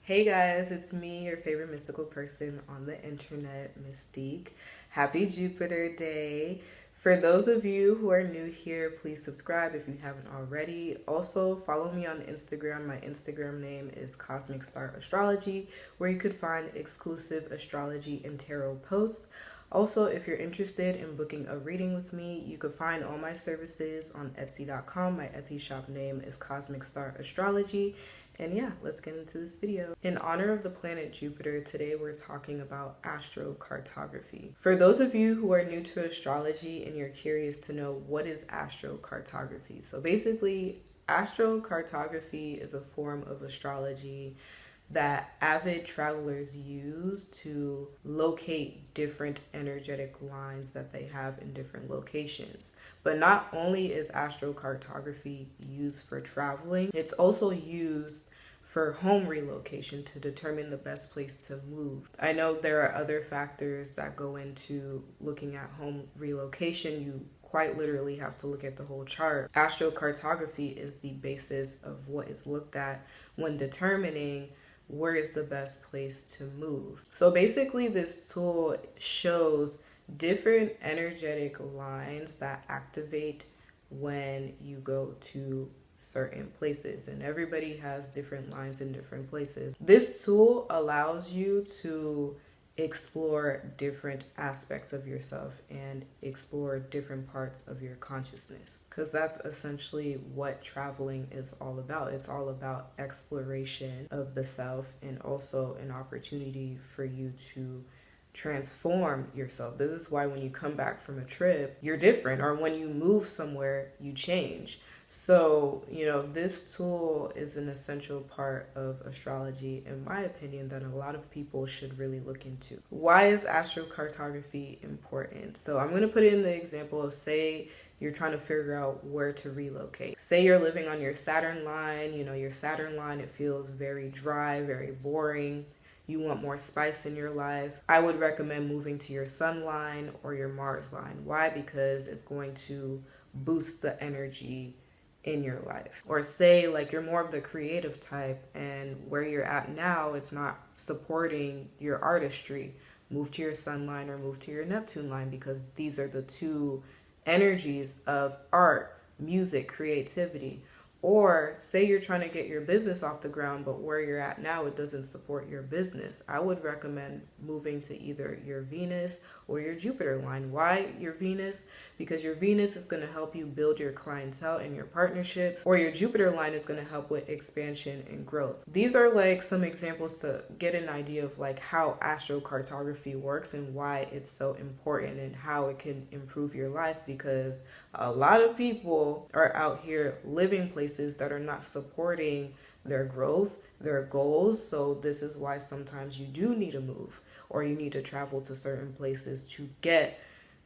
Hey guys, it's me, your favorite mystical person on the internet, Mystique. Happy Jupiter Day. For those of you who are new here, please subscribe if you haven't already. Also, follow me on Instagram. My Instagram name is Cosmic Star Astrology, where you could find exclusive astrology and tarot posts. Also, if you're interested in booking a reading with me, you could find all my services on Etsy.com. My Etsy shop name is Cosmic Star Astrology. And yeah, let's get into this video. In honor of the planet Jupiter, today we're talking about astrocartography. For those of you who are new to astrology and you're curious to know what is astrocartography. So basically, astrocartography is a form of astrology that avid travelers use to locate different energetic lines that they have in different locations. But not only is astrocartography used for traveling, it's also used for home relocation to determine the best place to move. I know there are other factors that go into looking at home relocation. You quite literally have to look at the whole chart. Astrocartography is the basis of what is looked at when determining where is the best place to move. So basically, this tool shows different energetic lines that activate when you go to certain places, and everybody has different lines in different places. This tool allows you to explore different aspects of yourself and explore different parts of your consciousness, because that's essentially what traveling is all about. It's all about exploration of the self and also an opportunity for you to transform yourself. This is why when you come back from a trip, you're different, or when you move somewhere, you change. So, this tool is an essential part of astrology, in my opinion, that a lot of people should really look into. Why is astrocartography important? So I'm going to put in the example of, say, you're trying to figure out where to relocate. Say you're living on your Saturn line. Your Saturn line, it feels very dry, very boring. You want more spice in your life. I would recommend moving to your Sun line or your Mars line. Why? Because it's going to boost the energy in your life. Or say like you're more of the creative type and where you're at now, it's not supporting your artistry. Move to your Sun line or move to your Neptune line, because these are the two energies of art, music, creativity. Or say you're trying to get your business off the ground, but where you're at now, it doesn't support your business. I would recommend moving to either your Venus or your Jupiter line. Why your Venus? Because your Venus is going to help you build your clientele and your partnerships, or your Jupiter line is going to help with expansion and growth. These are like some examples to get an idea of like how astrocartography works and why it's so important and how it can improve your life, because a lot of people are out here living places that are not supporting their growth, their goals. So this is why sometimes you do need to move, or you need to travel to certain places to get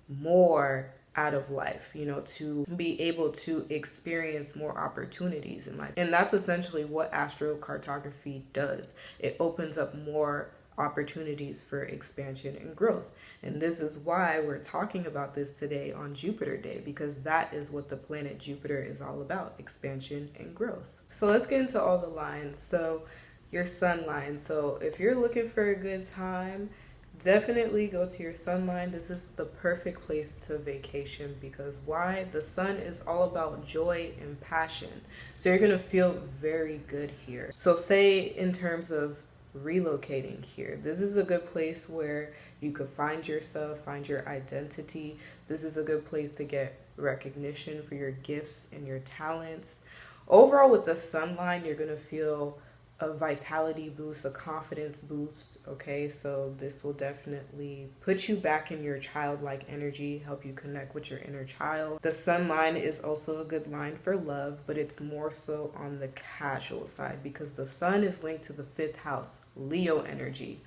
more out of life, to be able to experience more opportunities in life. And that's essentially what astrocartography does. It opens up more opportunities for expansion and growth. And this is why we're talking about this today on Jupiter Day, because that is what the planet Jupiter is all about: expansion and growth. So let's get into all the lines. So your Sun line. So if you're looking for a good time, definitely go to your Sun line. This is the perfect place to vacation, because why? The Sun is all about joy and passion. So you're going to feel very good here. So say in terms of relocating here, this is a good place where you could find yourself, find your identity. This is a good place to get recognition for your gifts and your talents. Overall, with the Sun line, you're going to feel a vitality boost, a confidence boost. Okay, so this will definitely put you back in your childlike energy, help you connect with your inner child. The Sun line is also a good line for love, but it's more so on the casual side, because the Sun is linked to the 5th house, Leo energy.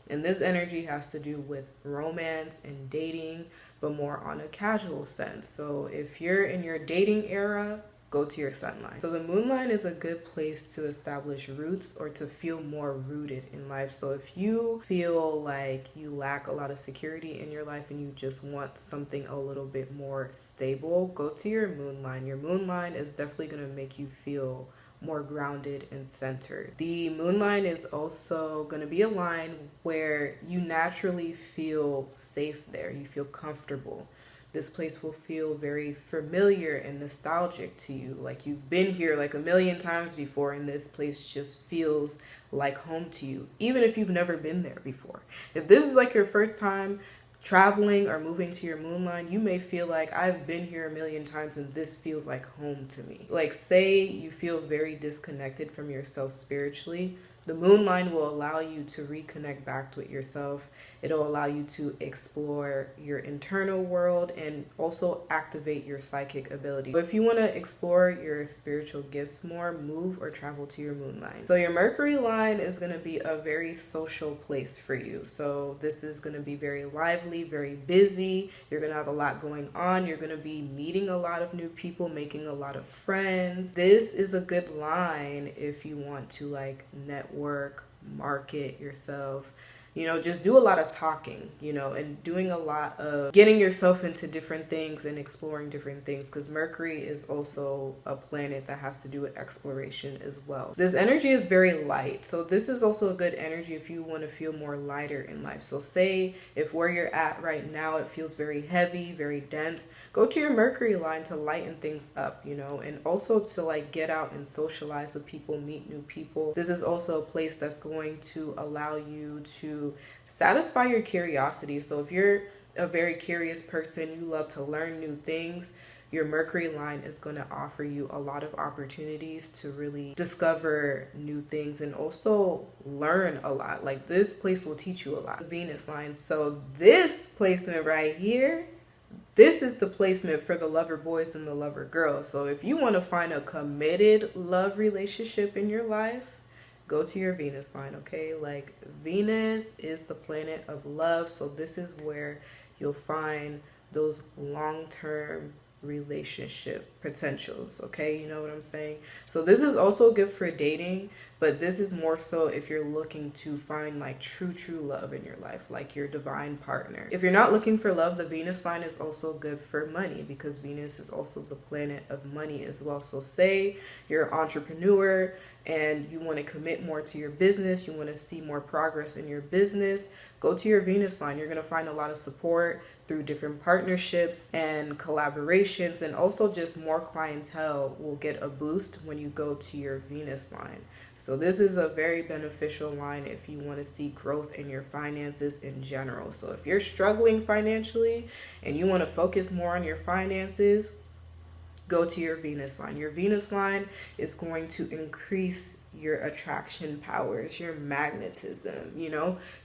And this energy has to do with romance and dating, but more on a casual sense. So if you're in your dating era, go to your Sun line. So the Moon line is a good place to establish roots or to feel more rooted in life. So if you feel like you lack a lot of security in your life and you just want something a little bit more stable, go to your Moon line. Your Moon line is definitely going to make you feel more grounded and centered. The moon line is also going to be a line where you naturally feel safe there. You feel comfortable. This place will feel very familiar and nostalgic to you. Like you've been here like a million times before, and this place just feels like home to you, even if you've never been there before. If this is like your first time traveling or moving to your moon line, you may feel like I've been here a million times and this feels like home to me. Like say you feel very disconnected from yourself spiritually, the moon line will allow you to reconnect back with yourself. It'll allow you to explore your internal world and also activate your psychic ability. So if you want to explore your spiritual gifts more, move or travel to your moon line. So your Mercury line is going to be a very social place for you. So this is going to be very lively, very busy. You're going to have a lot going on. You're going to be meeting a lot of new people, making a lot of friends. This is a good line if you want to like network, market yourself, just do a lot of talking, and doing a lot of getting yourself into different things and exploring different things, because Mercury is also a planet that has to do with exploration as well. This energy is very light. So this is also a good energy if you want to feel more lighter in life. So say if where you're at right now, it feels very heavy, very dense, go to your Mercury line to lighten things up, and also to like get out and socialize with people, meet new people. This is also a place that's going to allow you to satisfy your curiosity. So if you're a very curious person, you love to learn new things, your Mercury line is going to offer you a lot of opportunities to really discover new things and also learn a lot. Like this place will teach you a lot. Venus line. So this placement right here, this is the placement for the lover boys and the lover girls. So if you want to find a committed love relationship in your life, go to your Venus line, okay? Like Venus is the planet of love. So this is where you'll find those long-term relationship potentials, okay? You know what I'm saying? So this is also good for dating, but this is more so if you're looking to find like true love in your life, like your divine partner. If you're not looking for love, the Venus line is also good for money, because Venus is also the planet of money as well. So say you're an entrepreneur and you want to commit more to your business, you want to see more progress in your business, go to your Venus line. You're going to find a lot of support through different partnerships and collaborations, and also just more clientele will get a boost when you go to your Venus line. So this is a very beneficial line if you want to see growth in your finances in general. So if you're struggling financially and you want to focus more on your finances, go to your Venus line. Your Venus line is going to increase your attraction powers, your magnetism.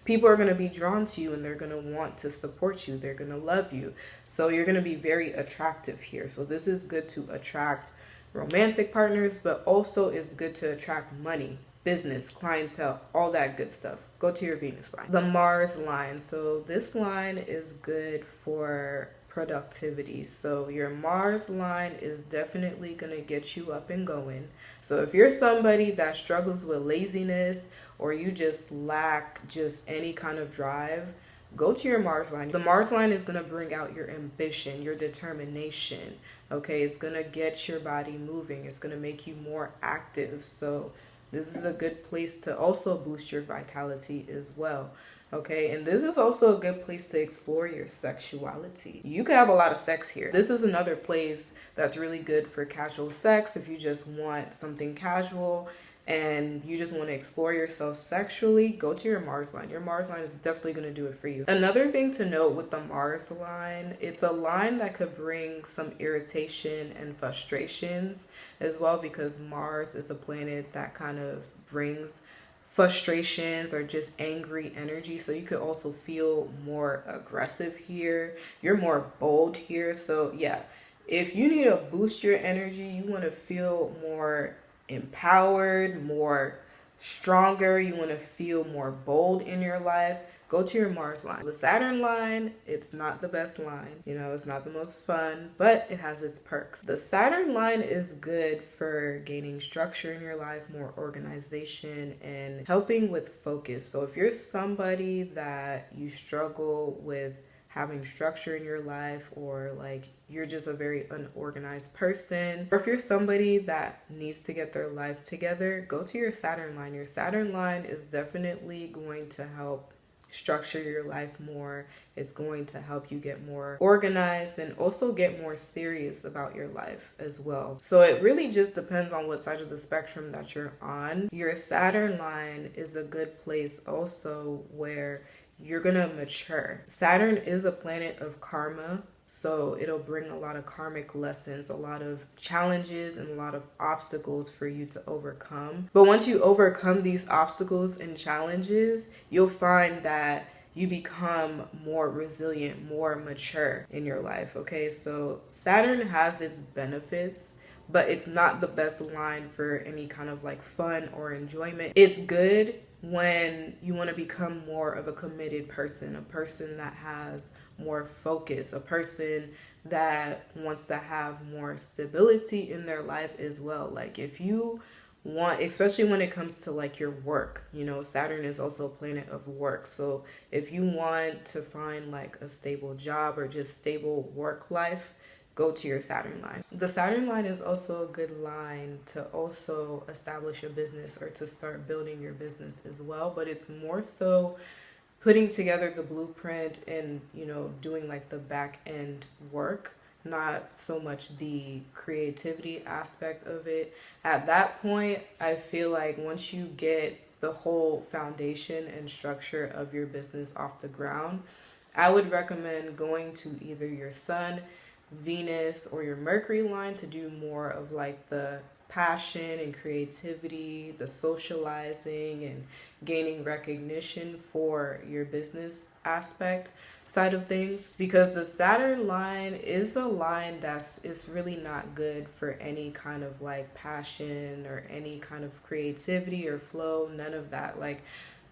People are going to be drawn to you and they're going to want to support you. They're going to love you. So you're going to be very attractive here. So this is good to attract romantic partners, but also it's good to attract money, business, clientele, all that good stuff. Go to your Venus line. The Mars line. So this line is good for productivity. So your Mars line is definitely going to get you up and going. So if you're somebody that struggles with laziness or you just lack just any kind of drive, go to your Mars line. The Mars line is going to bring out your ambition, your determination. Okay, it's going to get your body moving. It's going to make you more active. So this is a good place to also boost your vitality as well. Okay, and this is also a good place to explore your sexuality. You could have a lot of sex here. This is another place that's really good for casual sex. If you just want something casual and you just want to explore yourself sexually, go to your Mars line. Your Mars line is definitely going to do it for you. Another thing to note with the Mars line, it's a line that could bring some irritation and frustrations as well, because Mars is a planet that kind of brings frustrations or just angry energy. So you could also feel more aggressive here. You're more bold here. So yeah, if you need to boost your energy, you want to feel more empowered, more stronger, you want to feel more bold in your life, go to your Mars line. The Saturn line, it's not the best line. It's not the most fun, but it has its perks. The Saturn line is good for gaining structure in your life, more organization, and helping with focus. So if you're somebody that you struggle with having structure in your life, or like you're just a very unorganized person, or if you're somebody that needs to get their life together, go to your Saturn line. Your Saturn line is definitely going to help structure your life more. It's going to help you get more organized and also get more serious about your life as well. So it really just depends on what side of the spectrum that you're on. Your Saturn line is a good place also where you're gonna mature. Saturn is a planet of karma, so it'll bring a lot of karmic lessons, a lot of challenges, and a lot of obstacles for you to overcome. But once you overcome these obstacles and challenges, you'll find that you become more resilient, more mature in your life, okay? So Saturn has its benefits, but it's not the best line for any kind of like fun or enjoyment. It's good when you want to become more of a committed person, a person that has more focus, a person that wants to have more stability in their life as well. Like if you want, especially when it comes to like your work, you know, Saturn is also a planet of work. So if you want to find like a stable job or just stable work life, go to your Saturn line. The Saturn line is also a good line to also establish a business or to start building your business as well, but it's more so putting together the blueprint and, you know, doing like the back end work, not so much the creativity aspect of it. At that point, I feel like once you get the whole foundation and structure of your business off the ground, I would recommend going to either your Sun, Venus, or your Mercury line to do more of like the passion and creativity, the socializing and gaining recognition for your business aspect side of things, because the Saturn line is a line it's really not good for any kind of like passion or any kind of creativity or flow, none of that. Like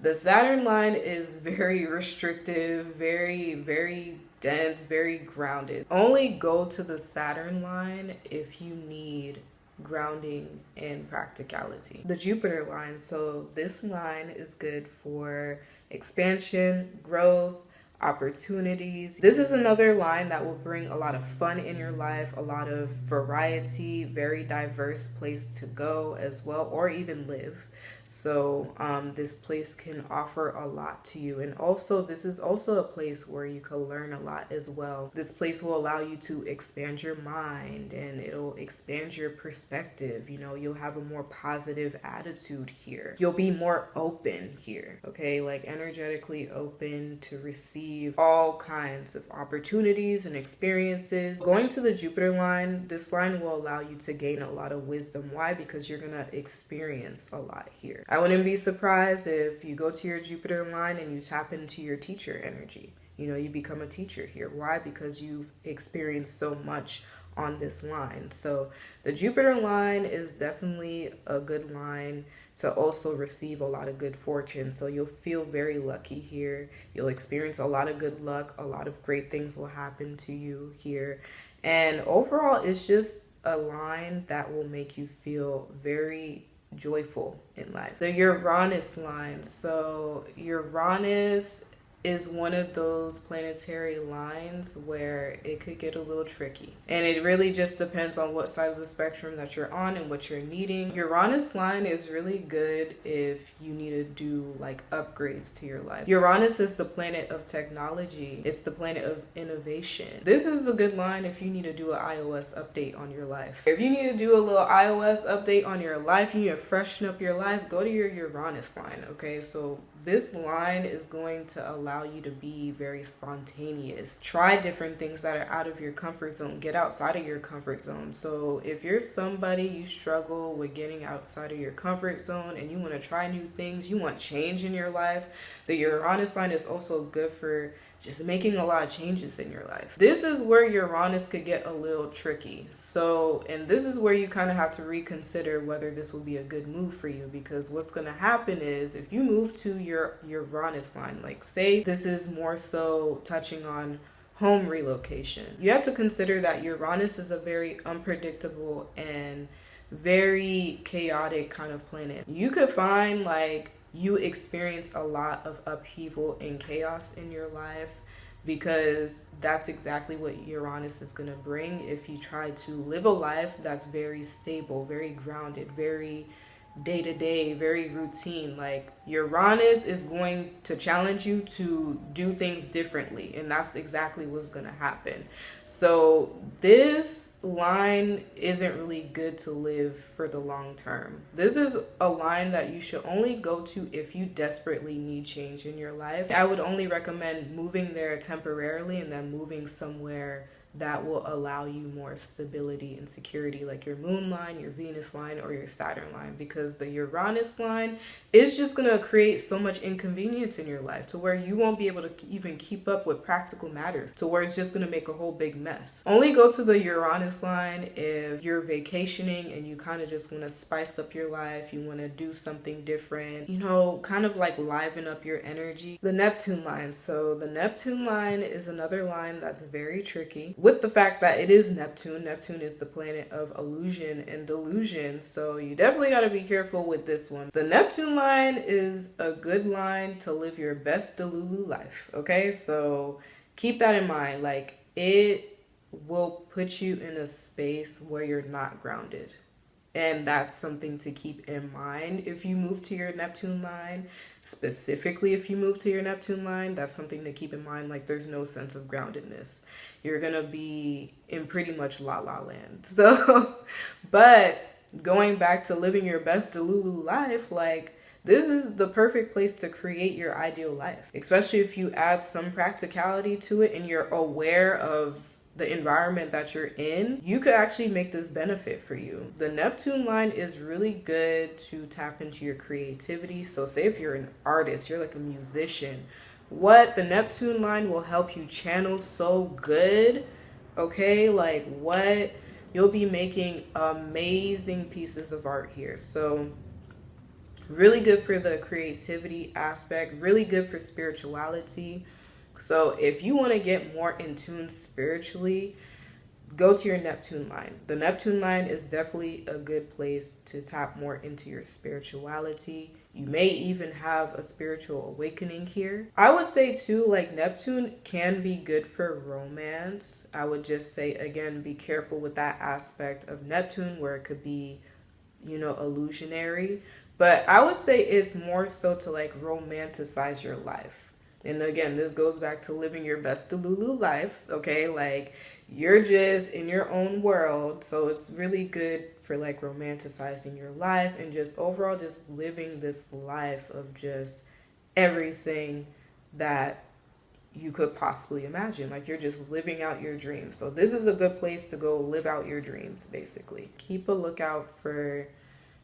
the Saturn line is very restrictive, very, very dense, very grounded. Only go to the Saturn line if you need grounding and practicality. The Jupiter line, so this line is good for expansion, growth, opportunities. This is another line that will bring a lot of fun in your life, a lot of variety, very diverse place to go as well, or even live. So this place can offer a lot to you. And also, this is also a place where you can learn a lot as well. This place will allow you to expand your mind and it'll expand your perspective. You know, you'll have a more positive attitude here. You'll be more open here, okay? Like energetically open to receive all kinds of opportunities and experiences. Going to the Jupiter line, this line will allow you to gain a lot of wisdom. Why? Because you're gonna experience a lot here. I wouldn't be surprised if you go to your Jupiter line and you tap into your teacher energy. You know, you become a teacher here. Why? Because you've experienced so much on this line. So the Jupiter line is definitely a good line to also receive a lot of good fortune. So you'll feel very lucky here. You'll experience a lot of good luck. A lot of great things will happen to you here. And overall, it's just a line that will make you feel very joyful in life. The Uranus line. So Uranus is one of those planetary lines where it could get a little tricky. And it really just depends on what side of the spectrum that you're on and what you're needing. Uranus line is really good if you need to do like upgrades to your life. Uranus is the planet of technology. It's the planet of innovation. This is a good line if you need to do an iOS update on your life. If you need to do a little iOS update on your life, you need to freshen up your life, go to your Uranus line, okay? So this line is going to allow you to be very spontaneous. Try different things that are out of your comfort zone. Get outside of your comfort zone. So if you're somebody, you struggle with getting outside of your comfort zone and you want to try new things, you want change in your life, the Uranus line is also good for just making a lot of changes in your life. This is where Uranus could get a little tricky. So, and this is where you kind of have to reconsider whether this will be a good move for you, because what's going to happen is if you move to your Uranus line, like say this is more so touching on home relocation, you have to consider that Uranus is a very unpredictable and very chaotic kind of planet. You could find like you experience a lot of upheaval and chaos in your life because that's exactly what Uranus is going to bring if you try to live a life that's very stable, very grounded, very day to day, very routine. Like Uranus is going to challenge you to do things differently, and that's exactly what's going to happen. So this line isn't really good to live for the long term. This is a line that you should only go to if you desperately need change in your life. I would only recommend moving there temporarily and then moving somewhere that will allow you more stability and security, like your moon line, your Venus line, or your Saturn line, because the Uranus line is just going to create so much inconvenience in your life to where you won't be able to even keep up with practical matters, to where it's just going to make a whole big mess. Only go to the Uranus line if you're vacationing and you kind of just want to spice up your life, you want to do something different, you know, kind of like liven up your energy. The Neptune line. So the Neptune line is another line that's very tricky, with the fact that it is Neptune. Neptune is the planet of illusion and delusion, so you definitely got to be careful with this one. The Neptune line is a good line to live your best Delulu life, okay? So keep that in mind. Like, it will put you in a space where you're not grounded. And that's something to keep in mind if you move to your Neptune line. Specifically, if you move to your Neptune line, that's something to keep in mind. Like, there's no sense of groundedness. You're going to be in pretty much la la land. So, but going back to living your best Delulu life, like, this is the perfect place to create your ideal life, especially if you add some practicality to it and you're aware of the environment that you're in. You could actually make this benefit for you. The Neptune line is really good to tap into your creativity. So say if you're an artist, you're like a musician, what the Neptune line will help you channel so good, okay? Like, what, you'll be making amazing pieces of art here. So really good for the creativity aspect, really good for spirituality. So if you want to get more in tune spiritually, go to your Neptune line. The Neptune line is definitely a good place to tap more into your spirituality. You may even have a spiritual awakening here. I would say too, like, Neptune can be good for romance. I would just say, again, be careful with that aspect of Neptune where it could be, you know, illusionary. But I would say it's more so to like romanticize your life. And again, this goes back to living your best Delulu life, okay? Like, you're just in your own world, so it's really good for like romanticizing your life and just overall just living this life of just everything that you could possibly imagine. Like, you're just living out your dreams. So this is a good place to go live out your dreams, basically. Keep a lookout for,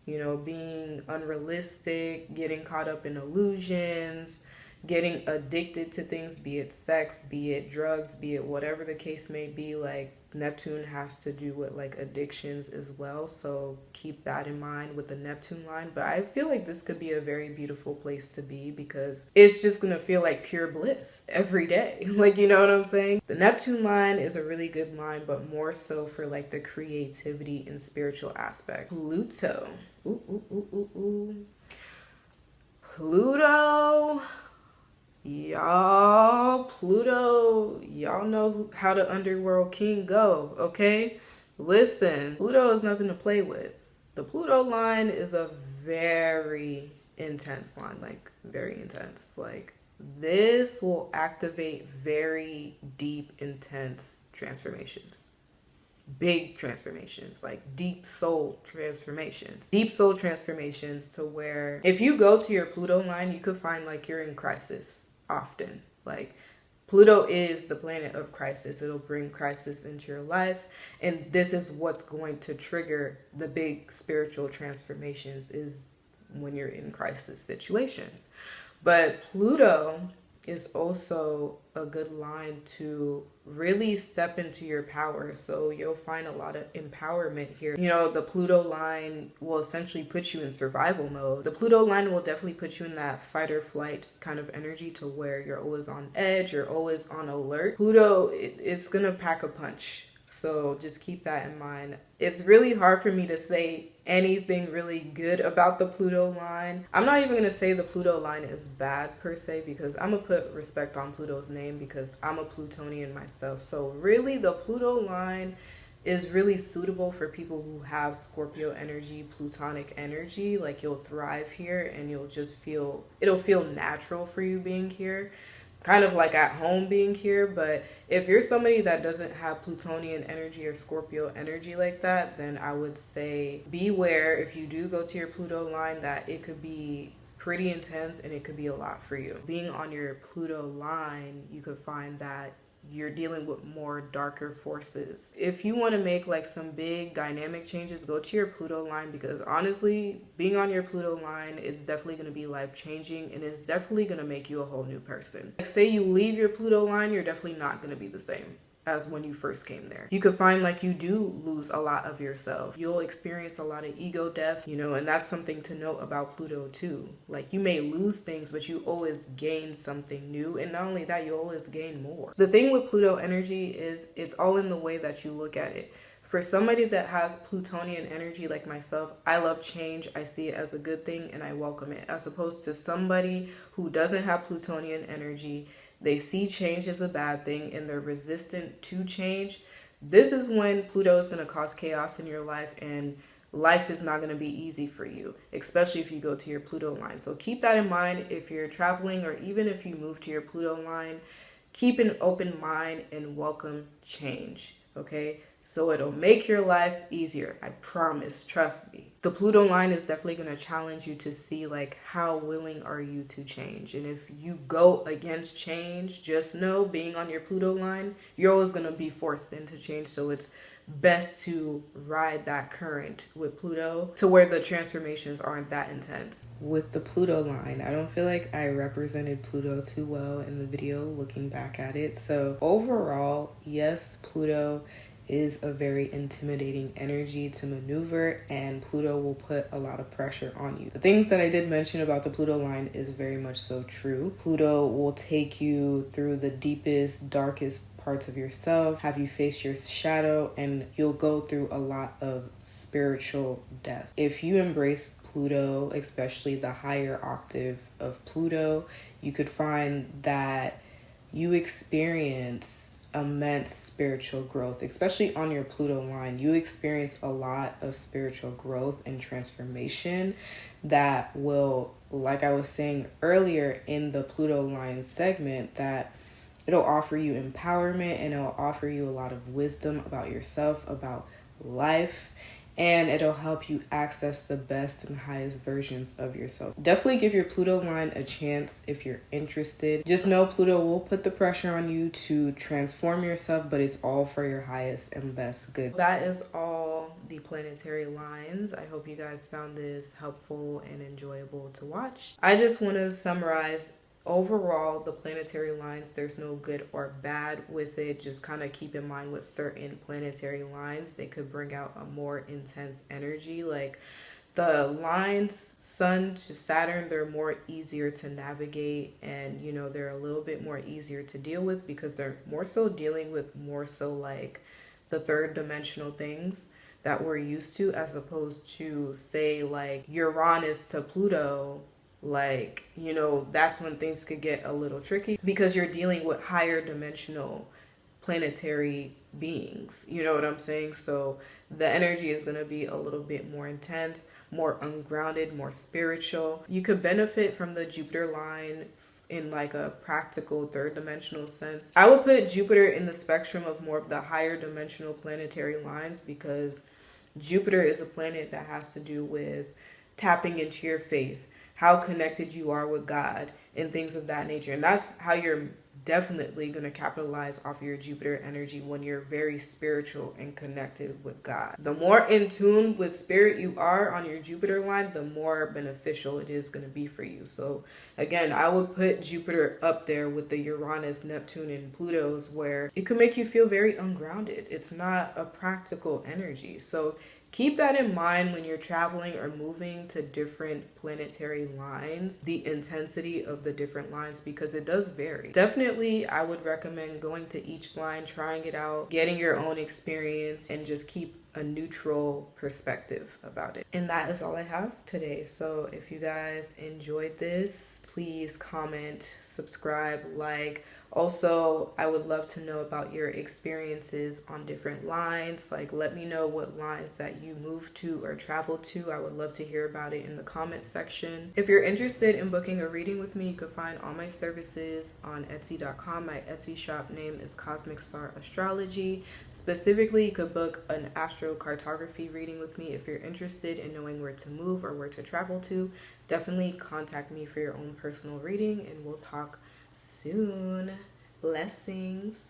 you know, being unrealistic, getting caught up in illusions, getting addicted to things, be it sex, be it drugs, be it whatever the case may be. Like, Neptune has to do with like addictions as well, so keep that in mind with the Neptune line. But I feel like this could be a very beautiful place to be because it's just gonna feel like pure bliss every day. Like, you know what I'm saying? The Neptune line is a really good line, but more so for like the creativity and spiritual aspect. Pluto. Pluto. Pluto, y'all know how the underworld king go, okay? Listen, Pluto is nothing to play with. The Pluto line is a very intense line, like very intense. Like, this will activate very deep, intense transformations. Big transformations, like deep soul transformations. Deep soul transformations to where if you go to your Pluto line, you could find like you're in crisis often. Like, Pluto is the planet of crisis. It'll bring crisis into your life. And this is what's going to trigger the big spiritual transformations, is when you're in crisis situations. But Pluto is also a good line to really step into your power. So you'll find a lot of empowerment here. You know, the Pluto line will essentially put you in survival mode. The Pluto line will definitely put you in that fight or flight kind of energy to where you're always on edge, you're always on alert. Pluto, it's gonna pack a punch. So just keep that in mind. It's really hard for me to say anything really good about the Pluto line. I'm not even gonna say the Pluto line is bad per se, because I'm gonna put respect on Pluto's name because I'm a Plutonian myself. So really the Pluto line is really suitable for people who have Scorpio energy, Plutonic energy. Like, you'll thrive here and you'll just feel, it'll feel natural for you being here, kind of like at home being here. But if you're somebody that doesn't have Plutonian energy or Scorpio energy like that, then I would say beware if you do go to your Pluto line, that it could be pretty intense and it could be a lot for you. Being on your Pluto line, you could find that you're dealing with more darker forces. If you want to make like some big dynamic changes, go to your Pluto line, because honestly, being on your Pluto line, it's definitely going to be life changing and it's definitely going to make you a whole new person. Like, say you leave your Pluto line, you're definitely not going to be the same as when you first came there. You could find like you do lose a lot of yourself. You'll experience a lot of ego death, and that's something to note about Pluto too. Like, you may lose things, but you always gain something new. And not only that, you always gain more. The thing with Pluto energy is it's all in the way that you look at it. For somebody that has Plutonian energy like myself, I love change. I see it as a good thing and I welcome it. As opposed to somebody who doesn't have Plutonian energy, they see change as a bad thing and they're resistant to change. This is when Pluto is going to cause chaos in your life, and life is not going to be easy for you, especially if you go to your Pluto line. So keep that in mind if you're traveling, or even if you move to your Pluto line. Keep an open mind and welcome change, okay? So it'll make your life easier. I promise. Trust me. The Pluto line is definitely going to challenge you to see like how willing are you to change. And if you go against change, just know being on your Pluto line, you're always going to be forced into change. So it's best to ride that current with Pluto to where the transformations aren't that intense. With the Pluto line, I don't feel like I represented Pluto too well in the video looking back at it. So overall, yes, Pluto is a very intimidating energy to maneuver, and Pluto will put a lot of pressure on you. The things that I did mention about the Pluto line is very much so true. Pluto will take you through the deepest, darkest parts of yourself, have you face your shadow, and you'll go through a lot of spiritual death. If you embrace Pluto, especially the higher octave of Pluto, you could find that you experience immense spiritual growth, especially on your Pluto line. You experience a lot of spiritual growth and transformation that will, like I was saying earlier in the Pluto line segment, that it'll offer you empowerment and it'll offer you a lot of wisdom about yourself, about life, and it'll help you access the best and highest versions of yourself. Definitely give your Pluto line a chance if you're interested. Just know Pluto will put the pressure on you to transform yourself, but it's all for your highest and best good. That is all the planetary lines. I hope you guys found this helpful and enjoyable to watch. I just want to summarize. Overall, the planetary lines, there's no good or bad with it. Just kind of keep in mind with certain planetary lines, they could bring out a more intense energy. Like the lines Sun to Saturn, they're more easier to navigate, and they're a little bit more easier to deal with because they're more so dealing with more so like the third dimensional things that we're used to, as opposed to say like Uranus to Pluto. Like, that's when things could get a little tricky because you're dealing with higher dimensional planetary beings. You know what I'm saying? So the energy is going to be a little bit more intense, more ungrounded, more spiritual. You could benefit from the Jupiter line in like a practical third dimensional sense. I would put Jupiter in the spectrum of more of the higher dimensional planetary lines, because Jupiter is a planet that has to do with tapping into your faith, how connected you are with God, and things of that nature. And that's how you're definitely going to capitalize off of your Jupiter energy, when you're very spiritual and connected with God. The more in tune with spirit you are on your Jupiter line, the more beneficial it is going to be for you. So again, I would put Jupiter up there with the Uranus, Neptune, and Pluto's, where it could make you feel very ungrounded. It's not a practical energy. So keep that in mind when you're traveling or moving to different planetary lines, the intensity of the different lines, because it does vary. Definitely, I would recommend going to each line, trying it out, getting your own experience, and just keep a neutral perspective about it. And that is all I have today. So if you guys enjoyed this, please comment, subscribe, like. Also, I would love to know about your experiences on different lines. Like, let me know what lines that you moved to or traveled to. I would love to hear about it in the comment section. If you're interested in booking a reading with me, you can find all my services on Etsy.com. My Etsy shop name is Cosmic Star Astrology. Specifically, you could book an astrocartography reading with me if you're interested in knowing where to move or where to travel to. Definitely contact me for your own personal reading, and we'll talk soon. Blessings.